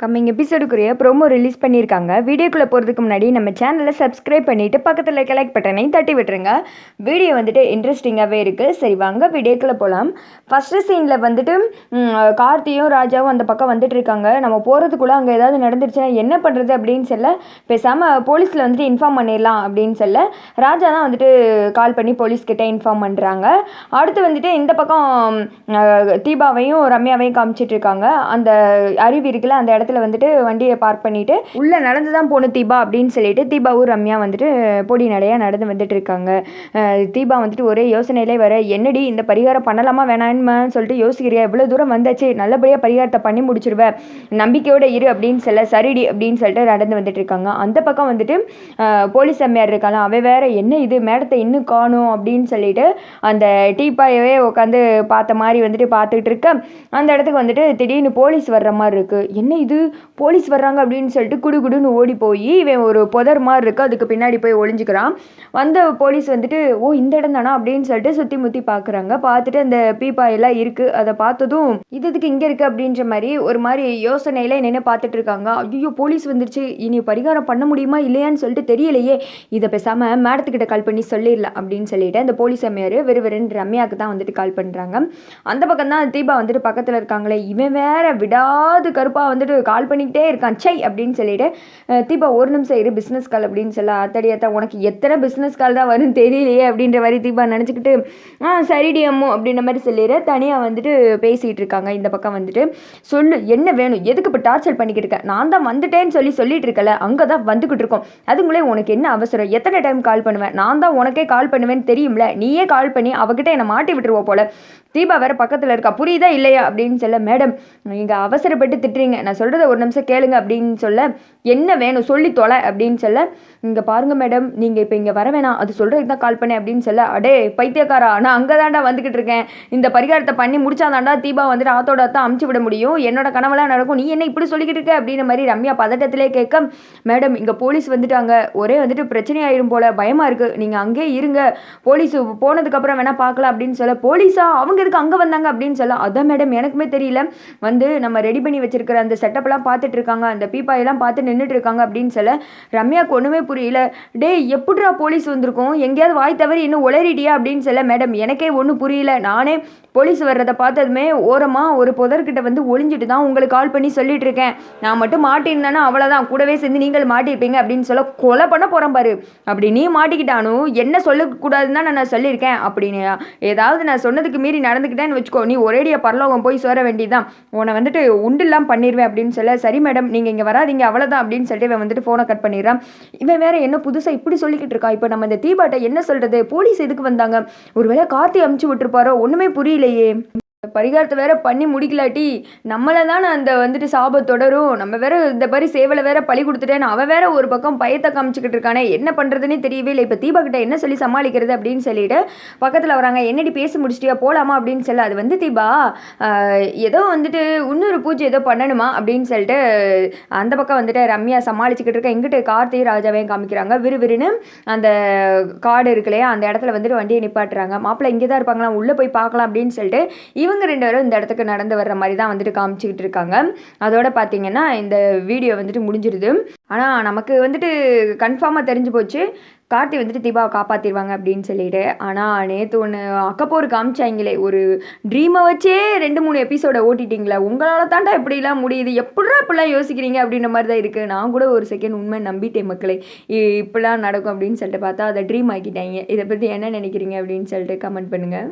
Coming எபிசோடுக்குரிய promo release பண்ணியிருக்காங்க. வீடியோக்குள்ளே போகிறதுக்கு முன்னாடி நம்ம சேனலை சப்ஸ்கிரைப் பண்ணிவிட்டு பக்கத்தில் இருக்க லைக் பட்டனையும் தட்டி விட்டுருங்க. வீடியோ வந்துட்டு இன்ட்ரெஸ்டிங்காகவே இருக்குது. சரி வாங்க வீடியோக்குள்ளே போகலாம். ஃபஸ்ட்டு சீனில் வந்துட்டு கார்த்தியும் ராஜாவும் அந்த பக்கம் வந்துட்டு இருக்காங்க. நம்ம போகிறதுக்குள்ளே அங்கே ஏதாவது நடந்துருச்சுன்னா என்ன பண்ணுறது அப்படின்னு சொல்ல பேசாமல் போலீஸில் வந்துட்டு இன்ஃபார்ம் பண்ணிடலாம் அப்படின்னு சொல்ல ராஜா தான் வந்துட்டு கால் பண்ணி போலீஸ்கிட்ட இன்ஃபார்ம் பண்ணுறாங்க. அடுத்து வந்துட்டு இந்த பக்கம் தீபாவையும் ரம்யாவையும் காமிச்சிட்டு இருக்காங்க. அந்த அருவி இருக்குல்ல அந்த இடத்துல வந்துட்டு வண்டியை பார்க் பண்ணிட்டு உள்ளே நடந்து தான் போகணும் தீபா அப்படின்னு சொல்லிட்டு தீபாவும் ரம்யா வந்துட்டு பொடி நடையாக நடந்து வந்துட்டு இருக்காங்க. தீபா வந்துட்டு ஒரே யோசனையிலே வர என்னடி இந்த பரிகாரம் பண்ணலாமா வேணான்னு சொல்லிட்டு யோசிக்கிறியா, எவ்வளோ தூரம் வந்தாச்சு, நல்லபடியாக பரிகாரத்தை பண்ணி முடிச்சிருவேன், நம்பிக்கையோடு இரு அப்படின்னு சொல்ல சரிடி அப்படின்னு சொல்லிட்டு நடந்து வந்துட்டு இருக்காங்க. அந்த பக்கம் வந்துட்டு போலீஸ் அம்மையார் இருக்காங்க. அவ வேற என்ன இது மேடத்தை இன்னும் காணும் அப்படின்னு சொல்லிட்டு அந்த டீப்பாயவே உட்காந்து பார்த்த மாதிரி வந்துட்டு பார்த்துட்டு இருக்க அந்த இடத்துக்கு வந்துட்டு திடீர்னு போலீஸ் வர்ற மாதிரி இருக்கு. என்ன இது போலீஸ் வர்றாங்க அப்படின்னு சொல்லிட்டு குடுகுடுன்னு ஓடி போய் இவன் ஒரு புதர் மாதிரி இருக்கு அதுக்கு பின்னாடி போய் ஒளிஞ்சுக்கிறான். வந்த போலீஸ் வந்துட்டு ஓ இந்த இடம் தானா அப்படின்னு சொல்லிட்டு சுற்றி முற்றி பார்க்குறாங்க. பார்த்துட்டு அந்த பீப்பா எல்லாம் இருக்குது. அதை பார்த்ததும் இதுக்கு இங்கே இருக்குது அப்படின்ற மாதிரி ஒரு மாதிரி யோசனையில் நின்று பார்த்துட்டு இருக்காங்க. ஐயோ போலீஸ் வந்துருச்சு, இனி பரிகாரம் பண்ண முடியுமா இல்லையான்னு சொல்லிட்டு தெரியலையே, இதை பேசாமல் மேடத்துக்கிட்ட கால் பண்ணி சொல்லிடலாம் அப்படின்னு சொல்லிட்டு அந்த போலீஸ் அம்மையார் வெறுவெறுன்னு ரம்யாவுக்கு தான் வந்துட்டு கால் பண்ணுறாங்க. அந்த பக்கம் தான் தீபா வந்துட்டு பக்கத்தில் இருக்காங்களே, இவன் வேற விடாது கருப்பாக வந்துட்டு கால் பண்ணிக்கிட்டே இருக்கான் சை அப்படின்னு சொல்லிட்டு தீபா ஒரு நிமிஷம் இரு பிஸ்னஸ் கால் அப்படின்னு சொல்ல அத்தடியாத்தா உனக்கு எத்தனை பிஸ்னஸ் கால் தான் வரும்னு தெரியலையே அப்படின்ற மாதிரி தீபா நினச்சிக்கிட்டு சரிடி அம்மோ அப்படின்ற மாதிரி சொல்லிடு தனியாக வந்துட்டு பேசிகிட்டு இருக்காங்க. இந்த பக்கம் வந்துட்டு சொல்லு என்ன வேணும், எதுக்கு இப்போ டார்ச்சர் பண்ணிக்கிட்டு இருக்கேன், நான் தான் வந்துட்டேன்னு சொல்லிட்டு இருக்கல, அங்கே தான் வந்துக்கிட்டு இருக்கோம், அதுங்களே உனக்கு என்ன அவசரம், எத்தனை டைம் கால் பண்ணுவேன், நான் தான் உனக்கே கால் பண்ணுவேன்னு தெரியும்ல, நீயே கால் பண்ணி அவகிட்ட என்னை மாட்டி விட்டுருவோம் போல, தீபா வேற பக்கத்தில் இருக்கா புரியுதா இல்லையா அப்படின்னு சொல்ல மேடம் நீங்கள் அவசரப்பட்டு திட்டுறீங்க, நான் சொல்கிறத ஒரு நிமிஷம் கேளுங்க அப்படின்னு சொல்ல என்ன வேணும் சொல்லி தொலை அப்படின்னு சொல்ல இங்கே பாருங்கள் மேடம் நீங்கள் இப்போ இங்கே வர வேணாம், அது சொல்கிறதுக்கு தான் கால் பண்ணேன் அப்படின்னு சொல்ல அடே பைத்தியக்காரா நான் அங்கே தாண்டா வந்துக்கிட்டு இருக்கேன், இந்த பரிகாரத்தை பண்ணி முடிச்சாதாண்டா தீபா வந்துட்டு ஆத்தோட தான் அமுச்சு விட முடியும், என்னோட கனவெல்லாம் நடக்கும், நீ என்ன இப்படி சொல்லிக்கிட்டு இருக்க அப்படின்ற மாதிரி ரம்யா பதட்டத்திலே கேட்க மேடம் இங்கே போலீஸ் வந்துட்டாங்க, ஒரே வந்துட்டு பிரச்சனை ஆயிரும் போல பயமாக இருக்குது, நீங்கள் அங்கேயே இருங்க, போலீஸ் போனதுக்கப்புறம் வேணால் பார்க்கலாம் அப்படின்னு சொல்ல போலீஸா அவங்க எதுக்கு அங்கே வந்தாங்க அப்படின்னு சொல்ல அதான் மேடம் எனக்குமே தெரியல, வந்து நம்ம ரெடி பண்ணி வச்சிருக்கிற அந்த செட்டப்லாம் பார்த்துட்டு இருக்காங்க, அந்த பீப்பாயெல்லாம் பார்த்து நின்றுட்டு இருக்காங்க அப்படின்னு சொல்ல ரம்யாவுக்கு ஒன்றுமே புரியல, டே எப்படிரா போலீஸ் வந்திருக்கும், எங்கேயாவது வாய் தவறி இன்னும் உளறிடியா அப்படின்னு சொல்ல மேடம் எனக்கே ஒன்றும் புரியல, நானே போலீஸ் வர்றதை பார்த்ததுமே ஓரமாக ஒரு புதர்கிட்ட வந்து ஒளிஞ்சிட்டு தான் உங்களுக்கு கால் பண்ணி சொல்லிட்டு இருக்கேன், நான் மட்டும் மாட்டியிருந்தேன்னா அவ்வளோதான் கூடவே சேர்ந்து நீங்கள் மாட்டியிருப்பீங்க அப்படின்னு சொல்ல கொலை பண்ண போகிறேன் பாரு, அப்படி நீ மாட்டிக்கிட்டானு என்ன சொல்லக்கூடாதுன்னு தான் நான் சொல்லியிருக்கேன், அப்படின்னு ஏதாவது நான் சொன்னதுக்கு மீறி நடந்துக்கிட்டேன்னு வச்சுக்கோ நீ ஒரேடியாக பரலோகம் போய் சேர வேண்டியதுதான், உன்னை வந்துட்டு உண்டுலாம் பண்ணிடுவேன் அப்படின்னு சொல்ல சரி மேடம் நீங்கள் இங்கே வராதிங்க அவ்வளோதான் அப்படின்னு சொல்லிட்டு இவன் வந்துட்டு ஃபோனை கட் பண்ணிடுறான். இவன் வேற என்ன புதுசாக இப்படி சொல்லிக்கிட்டு இருக்கா, இப்போ நம்ம இந்த தீபாட்டை என்ன சொல்கிறது, போலீஸ் எதுக்கு வந்தாங்க, ஒருவேளை கார்த்தி அமுச்சு விட்டுருப்பாரோ ஒன்றுமே புரியலையே, பரிகாரத்தை வேற பண்ணி முடிக்கலாட்டி நம்மளை தானே அந்த வந்துட்டு சாபம் தொடரும், நம்ம வேற இந்த மாதிரி சேவலை வேற பழி கொடுத்துட்டேன்னு அவன் வேற ஒரு பக்கம் பயத்தை காமிச்சிக்கிட்டு இருக்கானே என்ன பண்ணுறதுன்னே தெரியவே இல்லை, இப்போ தீபா கிட்ட என்ன சொல்லி சமாளிக்கிறது அப்படின்னு சொல்லிட்டு பக்கத்தில் வராங்க. என்னடி பேசி முடிச்சிட்டியா போகலாமா அப்படின்னு சொல்ல அது வந்து தீபா ஏதோ வந்துட்டு இன்னொரு பூஜை ஏதோ பண்ணணுமா அப்படின்னு சொல்லிட்டு அந்த பக்கம் வந்துட்டு ரம்யா சமாளிச்சுக்கிட்டு இருக்க எங்கிட்ட கார்த்தி ராஜாவையும் காமிக்கிறாங்க. விறுவிறுன்னு அந்த காடு இருக்குல்லையா அந்த இடத்துல வந்துட்டு வண்டியை நிப்பாட்டுறாங்க. மாப்பிள்ளை இங்கே தான் இருப்பாங்களாம் உள்ளே போய் பார்க்கலாம் அப்படின்னு சொல்லிட்டு இவங்க ரெண்டு பேரும் இந்த இடத்துக்கு நடந்து வர்ற மாதிரி தான் வந்துட்டு காமிச்சிக்கிட்டு இருக்காங்க. அதோட பார்த்தீங்கன்னா இந்த வீடியோ வந்துட்டு முடிஞ்சிருது. ஆனால் நமக்கு வந்துட்டு கன்ஃபார்மாக தெரிஞ்சு போச்சு கார்த்தி வந்துட்டு தீபாவை காப்பாற்றிடுவாங்க அப்படின்னு சொல்லிட்டு. ஆனால் நேற்று ஒன்று அக்கப்போர் காமிச்சாங்களே, ஒரு ட்ரீமை வச்சே 2-3 எபிசோடை ஓட்டிட்டிங்களே, உங்களால் தாண்டா இப்படிலாம் முடியுது, எப்படிலாம் இப்படிலாம் யோசிக்கிறீங்க அப்படின்ற மாதிரி தான் இருக்குது. நான் கூட ஒரு செகண்ட் உண்மை நம்பிட்டேன் மக்களே இப்படிலாம் நடக்கும் அப்படின்னு சொல்லிட்டு பார்த்தா அதை ட்ரீம் ஆக்கிட்டாங்க. இதை பற்றி என்ன நினைக்கிறீங்க அப்படின்னு சொல்லிட்டு கமெண்ட் பண்ணுங்கள்.